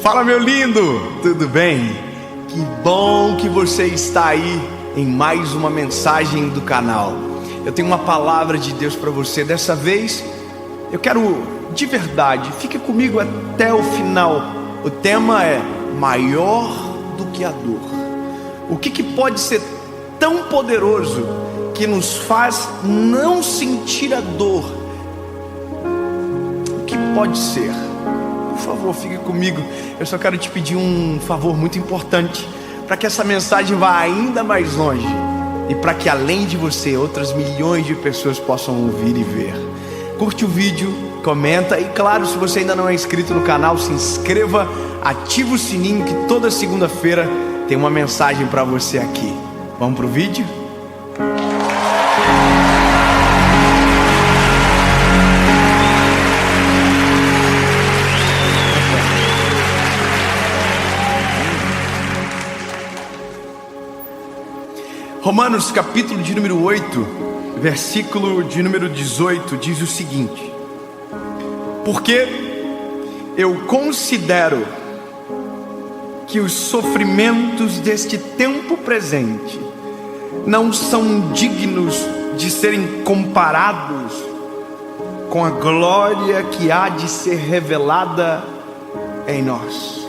Fala, meu lindo, tudo bem? Que bom que você está aí em mais uma mensagem do canal. Eu tenho uma palavra de Deus para você. Dessa vez eu quero de verdade, fique comigo até o final. O tema é maior do que a dor. O que pode ser tão poderoso que nos faz não sentir a dor? O que pode ser? Por favor, fique comigo. Eu só quero te pedir um favor muito importante, para que essa mensagem vá ainda mais longe e para que além de você, outras milhões de pessoas possam ouvir e ver. Curte o vídeo, comenta e claro, se você ainda não é inscrito no canal, se inscreva, ativa o sininho que toda segunda-feira tem uma mensagem para você aqui. Vamos pro vídeo? Romanos capítulo de número 8, versículo de número 18, diz o seguinte: porque eu considero que os sofrimentos deste tempo presente não são dignos de serem comparados com a glória que há de ser revelada em nós.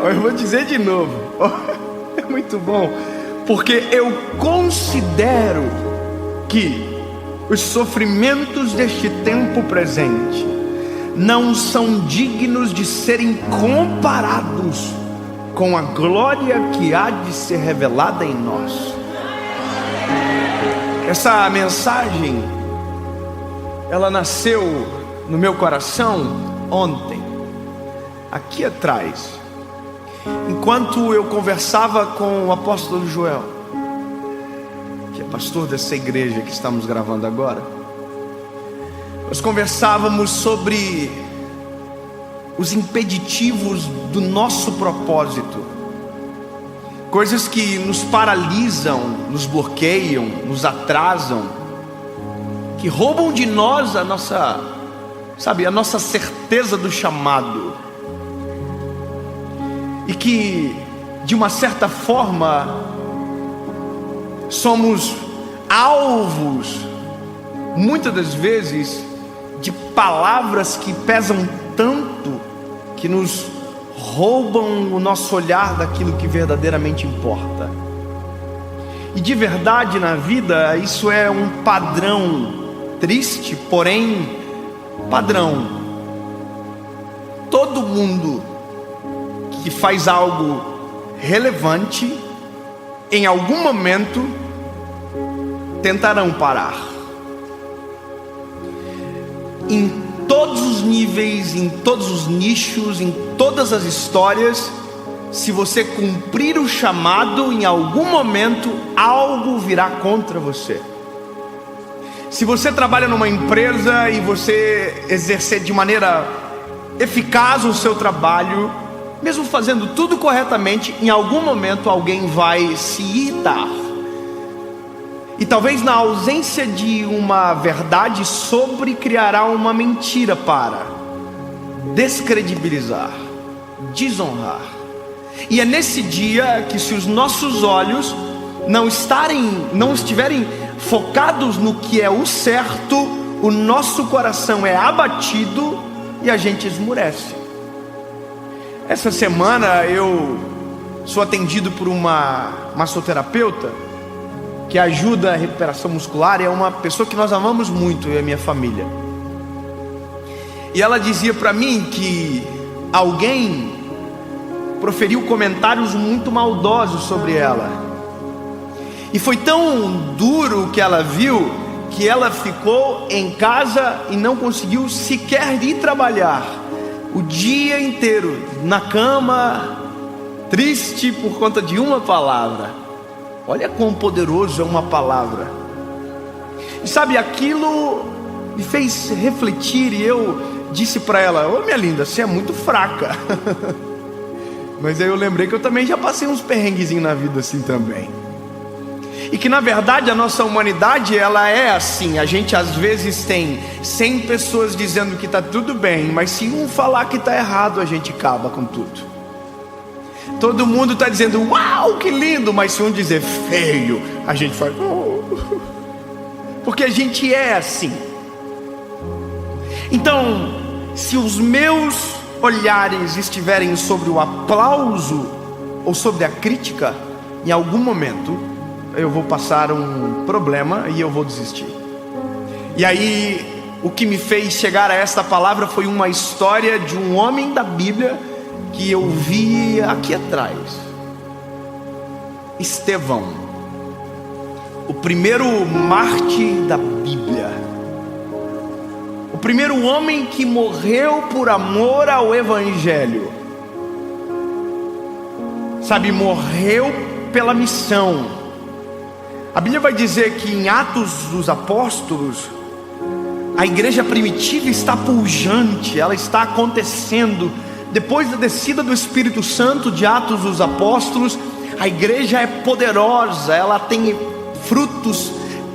Eu vou dizer de novo. É muito bom, porque eu considero que os sofrimentos deste tempo presente não são dignos de serem comparados com a glória que há de ser revelada em nós. Essa mensagem, ela nasceu no meu coração ontem, aqui atrás, enquanto eu conversava com o apóstolo Joel, que é pastor dessa igreja que estamos gravando agora. Nós conversávamos sobre os impeditivos do nosso propósito, coisas que nos paralisam, nos bloqueiam, nos atrasam, que roubam de nós a nossa certeza do chamado. E que, de uma certa forma, somos alvos, muitas das vezes, de palavras que pesam tanto, que nos roubam o nosso olhar daquilo que verdadeiramente importa. E de verdade na vida, isso é um padrão triste, porém padrão. Todo mundo que faz algo relevante, em algum momento tentarão parar. Em todos os níveis, em todos os nichos, em todas as histórias, se você cumprir o chamado, em algum momento algo virá contra você. Se você trabalha numa empresa e você exercer de maneira eficaz o seu trabalho, mesmo fazendo tudo corretamente, em algum momento alguém vai se irritar. E talvez na ausência de uma verdade sobre, criará uma mentira para descredibilizar, desonrar. E é nesse dia que, se os nossos olhos não estiverem focados no que é o certo, o nosso coração é abatido e a gente esmurece. Essa semana eu sou atendido por uma massoterapeuta que ajuda a recuperação muscular, e é uma pessoa que nós amamos muito, eu e a minha família. E ela dizia para mim que alguém proferiu comentários muito maldosos sobre ela, e foi tão duro o que ela viu, que ela ficou em casa e não conseguiu sequer ir trabalhar. O dia inteiro na cama, triste por conta de uma palavra. Olha quão poderoso é uma palavra. E sabe, aquilo me fez refletir, e eu disse para ela: ô minha linda, você é muito fraca. Mas aí eu lembrei que eu também já passei uns perrenguezinhos na vida assim também. E que na verdade a nossa humanidade ela é assim. A gente às vezes tem 100 pessoas dizendo que está tudo bem, mas se um falar que está errado, a gente acaba com tudo. Todo mundo está dizendo uau, que lindo, mas se um dizer feio, a gente faz porque a gente é assim. Então, se os meus olhares estiverem sobre o aplauso ou sobre a crítica, em algum momento eu vou passar um problema e eu vou desistir. E aí, o que me fez chegar a esta palavra foi uma história de um homem da Bíblia que eu vi aqui atrás. Estevão, o primeiro mártir da Bíblia, o primeiro homem que morreu por amor ao Evangelho. Sabe, morreu pela missão. A Bíblia vai dizer que em Atos dos Apóstolos, a igreja primitiva está pujante, ela está acontecendo. Depois da descida do Espírito Santo de Atos dos Apóstolos, a igreja é poderosa, ela tem frutos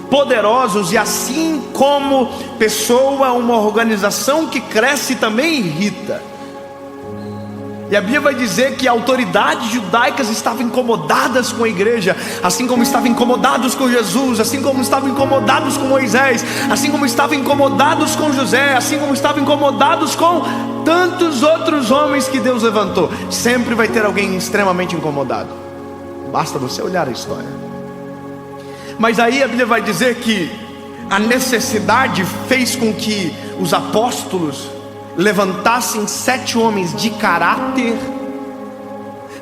poderosos. E assim como pessoa, uma organização que cresce também irrita. E a Bíblia vai dizer que autoridades judaicas estavam incomodadas com a igreja, assim como estavam incomodados com Jesus, assim como estavam incomodados com Moisés, assim como estavam incomodados com José, assim como estavam incomodados com tantos outros homens que Deus levantou. Sempre vai ter alguém extremamente incomodado, basta você olhar a história. Mas aí a Bíblia vai dizer que a necessidade fez com que os apóstolos levantassem 7 homens de caráter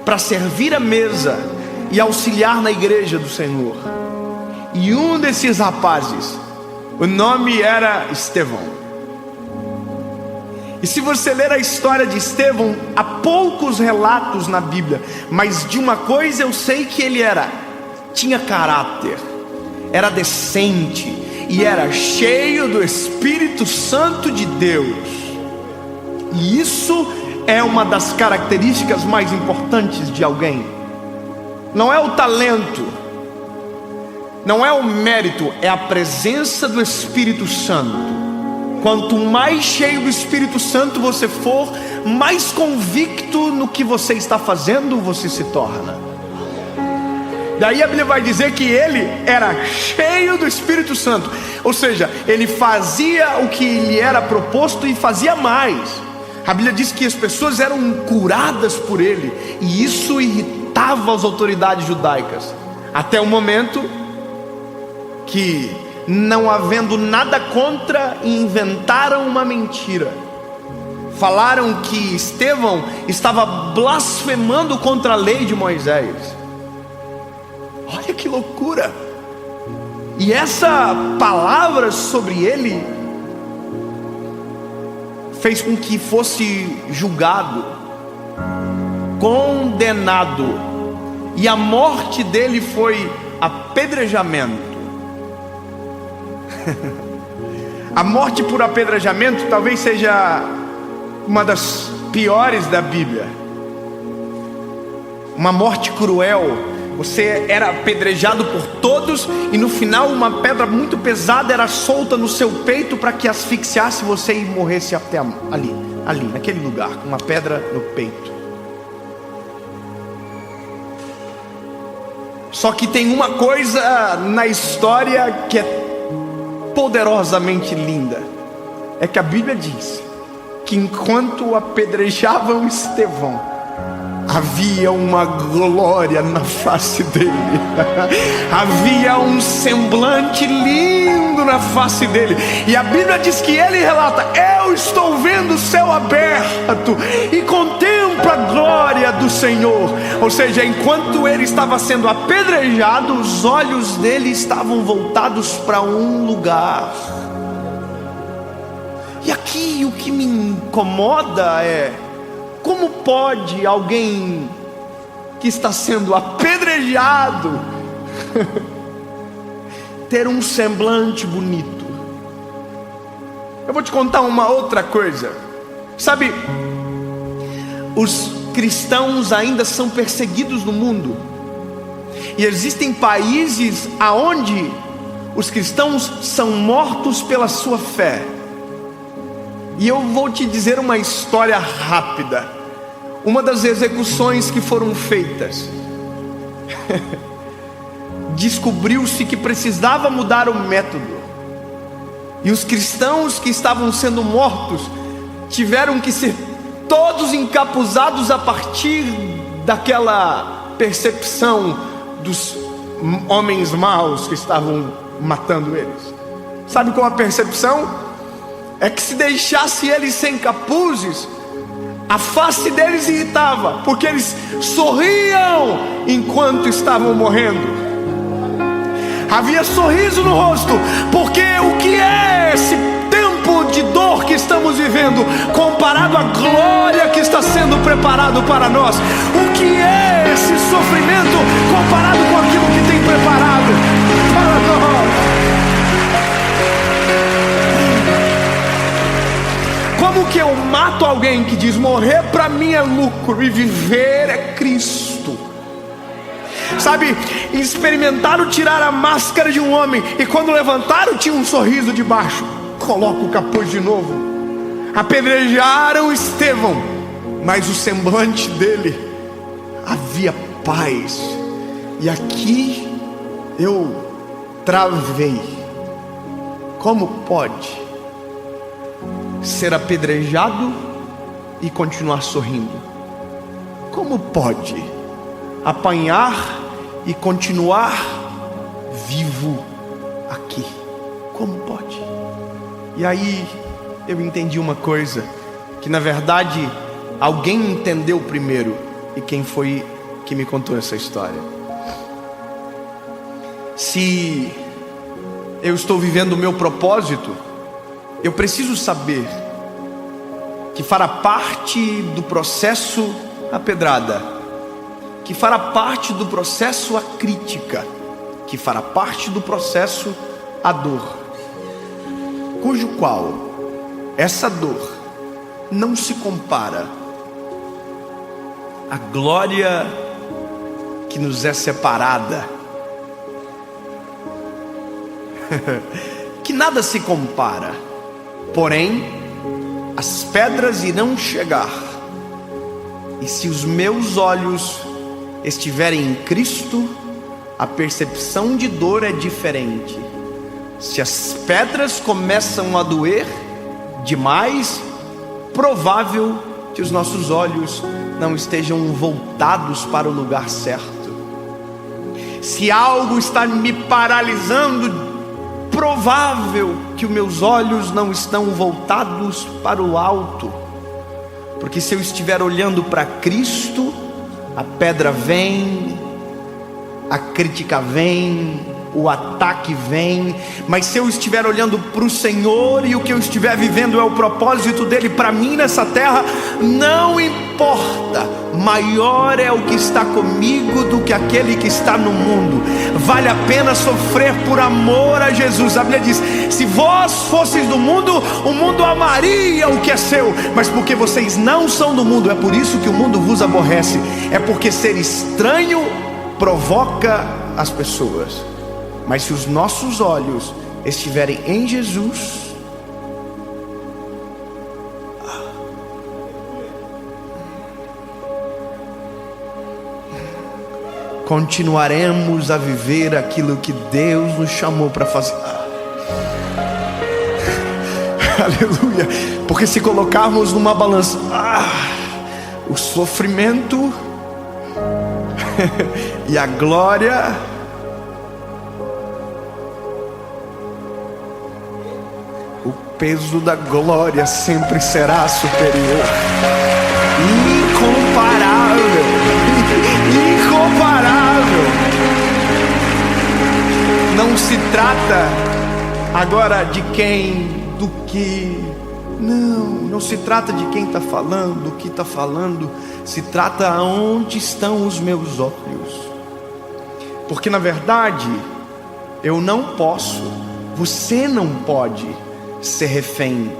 para servir a mesa e auxiliar na igreja do Senhor. E um desses rapazes, o nome era Estevão. E se você ler a história de Estevão, há poucos relatos na Bíblia, mas de uma coisa eu sei que ele tinha caráter, era decente e era cheio do Espírito Santo de Deus. E isso é uma das características mais importantes de alguém. Não é o talento, não é o mérito, é a presença do Espírito Santo. Quanto mais cheio do Espírito Santo você for, mais convicto no que você está fazendo você se torna. Daí a Bíblia vai dizer que ele era cheio do Espírito Santo. Ou seja, ele fazia o que lhe era proposto e fazia mais. A Bíblia diz que as pessoas eram curadas por ele, e isso irritava as autoridades judaicas, até o momento que, não havendo nada contra, inventaram uma mentira. Falaram que Estevão estava blasfemando contra a lei de Moisés. Olha que loucura! E essa palavra sobre ele fez com que fosse julgado, condenado, e a morte dele foi apedrejamento. A morte por apedrejamento talvez seja uma das piores da Bíblia. Uma morte cruel. Você era apedrejado por todos, e no final uma pedra muito pesada era solta no seu peito para que asfixiasse você e morresse até ali, naquele lugar, com uma pedra no peito. Só que tem uma coisa na história que é poderosamente linda, é que a Bíblia diz que enquanto apedrejavam Estevão, havia uma glória na face dele. Havia um semblante lindo na face dele. E a Bíblia diz que ele relata: eu estou vendo o céu aberto e contemplo a glória do Senhor. Ou seja, enquanto ele estava sendo apedrejado, os olhos dele estavam voltados para um lugar. E aqui o que me incomoda é: como pode alguém que está sendo apedrejado ter um semblante bonito? Eu vou te contar uma outra coisa. Sabe, os cristãos ainda são perseguidos no mundo. E existem países aonde os cristãos são mortos pela sua fé. E eu vou te dizer uma história rápida. Uma das execuções que foram feitas, descobriu-se que precisava mudar o método. E os cristãos que estavam sendo mortos tiveram que ser todos encapuzados a partir daquela percepção dos homens maus que estavam matando eles. Sabe qual a percepção? É que se deixasse eles sem capuzes, a face deles irritava, porque eles sorriam enquanto estavam morrendo. Havia sorriso no rosto, porque o que é esse tempo de dor que estamos vivendo comparado à glória que está sendo preparado para nós? O que é esse sofrimento comparado com aquilo que tem preparado para nós? Como que eu mato alguém que diz: morrer para mim é lucro e viver é Cristo? Sabe, experimentaram tirar a máscara de um homem, e quando levantaram tinha um sorriso debaixo. Coloca o capuz de novo. Apedrejaram Estevão, mas o semblante dele havia paz. E aqui eu travei. Como pode ser apedrejado e continuar sorrindo? Como pode apanhar e continuar vivo aqui? Como pode? E aí eu entendi uma coisa, que na verdade alguém entendeu primeiro. E quem foi que me contou essa história? Se eu estou vivendo o meu propósito, eu preciso saber que fará parte do processo a pedrada, que fará parte do processo a crítica, que fará parte do processo a dor, cujo qual essa dor não se compara à glória que nos é separada, que nada se compara. Porém, as pedras irão chegar, e se os meus olhos estiverem em Cristo, a percepção de dor é diferente. Se as pedras começam a doer demais, provável que os nossos olhos não estejam voltados para o lugar certo. Se algo está me paralisando, provável que os meus olhos não estão voltados para o alto. Porque se eu estiver olhando para Cristo, a pedra vem, a crítica vem, o ataque vem. Mas se eu estiver olhando para o Senhor, e o que eu estiver vivendo é o propósito dele para mim nessa terra, não importa, maior é o que está comigo do que aquele que está no mundo. Vale a pena sofrer por amor a Jesus. A Bíblia diz: se vós fosseis do mundo, o mundo amaria o que é seu, mas porque vocês não são do mundo, é por isso que o mundo vos aborrece. É porque ser estranho provoca as pessoas. Mas se os nossos olhos estiverem em Jesus, continuaremos a viver aquilo que Deus nos chamou para fazer. Aleluia. Porque se colocarmos numa balança o sofrimento e a glória, o peso da glória sempre será superior. Incomparável. Incomparável. Não se trata agora de quem, do que. Não se trata de quem está falando, do que está falando. Se trata aonde estão os meus olhos. Porque na verdade eu não posso, você não pode ser refém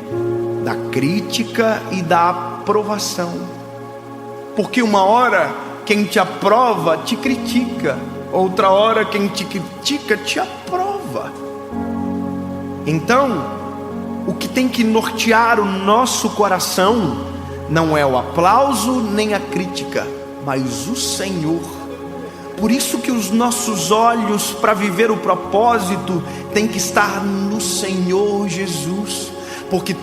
da crítica e da aprovação. Porque uma hora quem te aprova te critica, outra hora quem te critica te aprova. Então, o que tem que nortear o nosso coração não é o aplauso nem a crítica, mas o Senhor. Por isso que os nossos olhos para viver o propósito tem que estar no Senhor Jesus, porque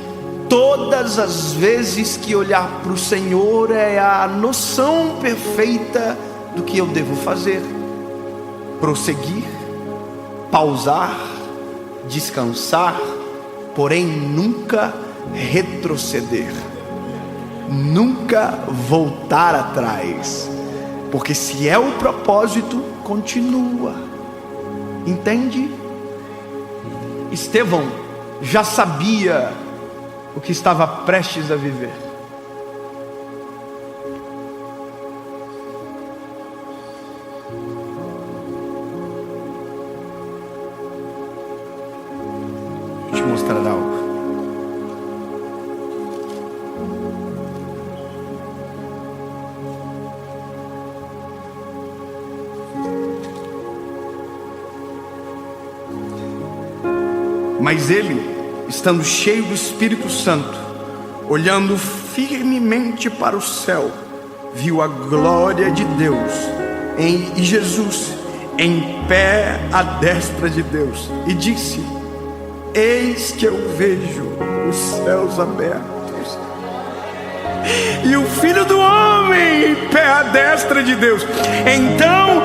todas as vezes que olhar para o Senhor é a noção perfeita do que eu devo fazer: prosseguir, pausar, descansar, porém nunca retroceder, nunca voltar atrás, porque se é o propósito, continua. Entende? Estevão já sabia o que estava prestes a viver. Vou te mostrar algo. Mas ele, estando cheio do Espírito Santo, olhando firmemente para o céu, viu a glória de Deus e Jesus em pé à destra de Deus, e disse: eis que eu vejo os céus abertos e o Filho do Homem em pé à destra de Deus. Então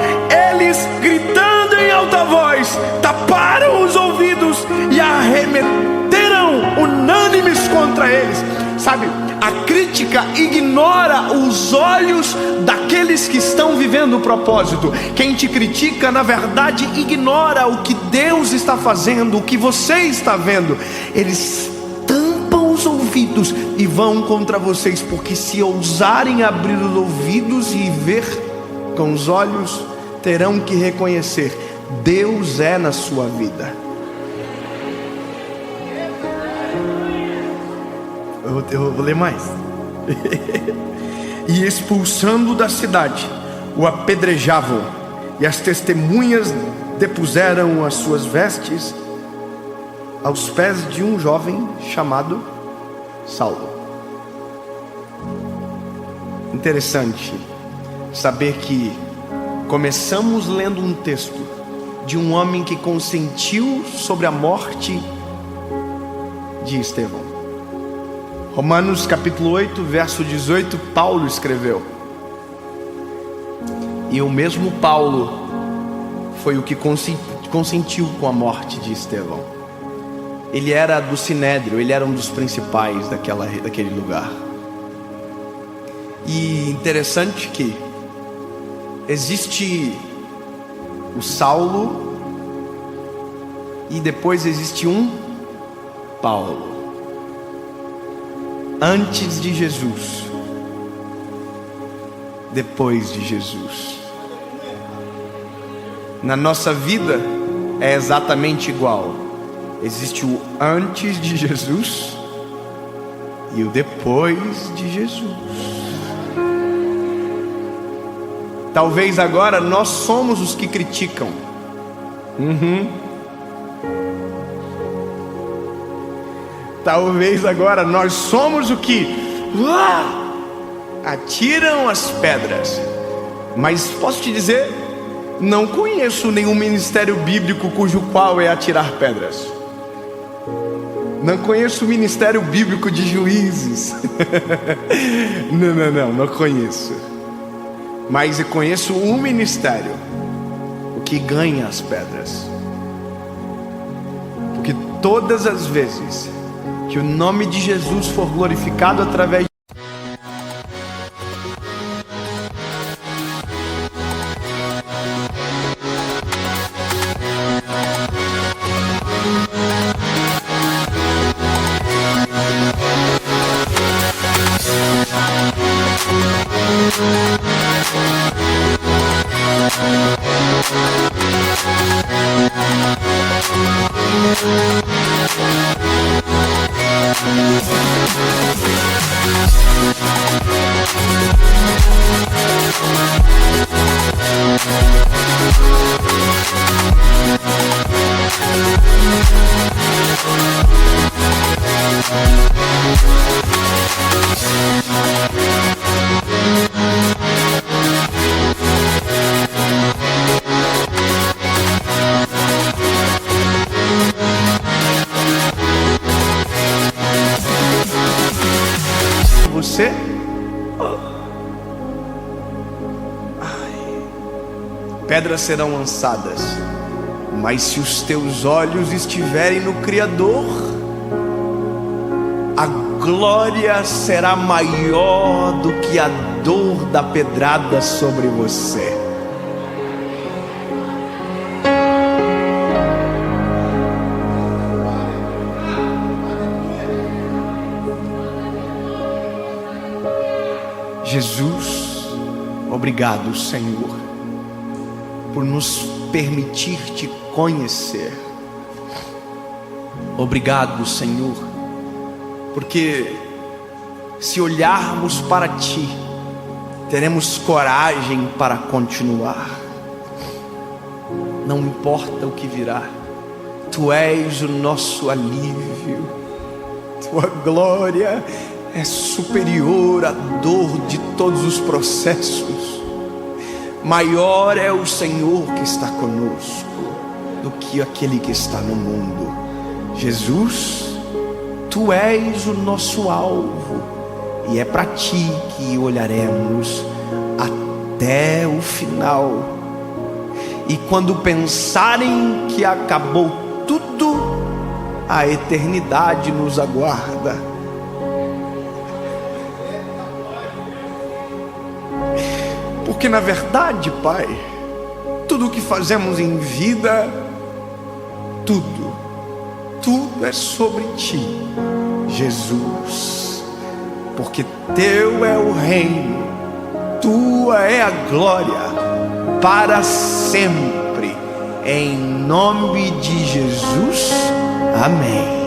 eles, gritando em alta voz, taparam os ouvidos e arremeteram unânimes contra eles. Sabe, a crítica ignora os olhos daqueles que estão vivendo o propósito. Quem te critica, na verdade, ignora o que Deus está fazendo, o que você está vendo. Eles tampam os ouvidos e vão contra vocês, porque se ousarem abrir os ouvidos e ver com os olhos, terão que reconhecer: Deus é na sua vida. Eu vou ler mais. E expulsando da cidade, o apedrejavam, e as testemunhas depuseram as suas vestes aos pés de um jovem chamado Saulo. Interessante saber que começamos lendo um texto de um homem que consentiu sobre a morte de Estevão. Romanos capítulo 8, verso 18, Paulo escreveu. E o mesmo Paulo foi o que consentiu com a morte de Estevão. Ele era do Sinédrio, ele era um dos principais daquele lugar. E interessante que existe o Saulo e depois existe um Paulo. Antes de Jesus, depois de Jesus. Na nossa vida é exatamente igual. Existe o antes de Jesus e o depois de Jesus. Talvez agora nós somos os que criticam. Talvez agora nós somos o que atiram as pedras. Mas posso te dizer, não conheço nenhum ministério bíblico cujo qual é atirar pedras. Não conheço o ministério bíblico de juízes. Não conheço. Mas eu conheço um ministério, o que ganha as pedras. Porque todas as vezes que o nome de Jesus for glorificado através de você? Pedras serão lançadas, mas se os teus olhos estiverem no Criador, a glória será maior do que a dor da pedrada sobre você. Jesus, obrigado, Senhor, por nos permitir te conhecer. Obrigado, Senhor, porque se olharmos para ti, teremos coragem para continuar. Não importa o que virá, tu és o nosso alívio. Tua glória é superior à dor de todos os processos. Maior é o Senhor que está conosco do que aquele que está no mundo. Jesus, tu és o nosso alvo, e é para ti que olharemos até o final. E quando pensarem que acabou tudo, a eternidade nos aguarda. Porque na verdade, Pai, tudo o que fazemos em vida, tudo é sobre Ti, Jesus. Porque Teu é o reino, Tua é a glória, para sempre. Em nome de Jesus, amém.